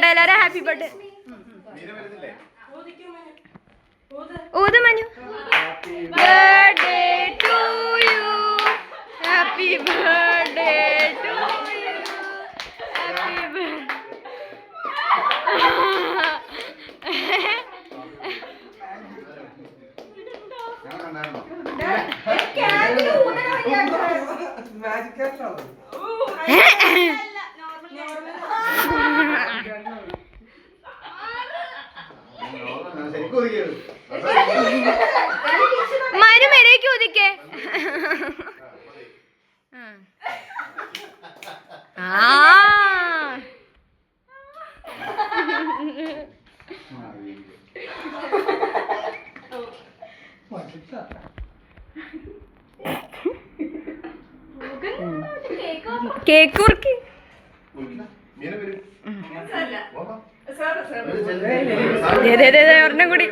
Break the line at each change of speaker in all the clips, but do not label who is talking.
Birthday എല്ലാരും happy birthday ഊത് Manu birthday to you happy birthday to you happy Manu മേലേക്ക് ഒതുക്കേ കേക്ക് കുറുക്കി ഒരെണ്ണം കൂടി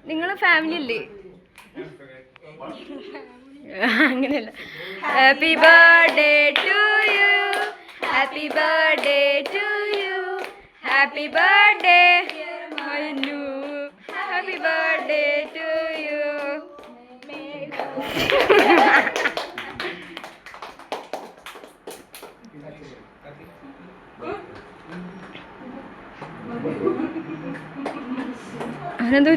നിങ്ങള് ഫാമിലി അല്ലേ അങ്ങനെയല്ല happy birthday to you happy birthday to you happy birthday Manu happy birthday to you അതെന്തോ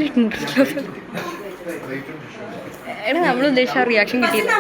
എടാ നമ്മൾ ഉദ്ദേശിച്ച റിയാക്ഷൻ കിട്ടിയില്ല.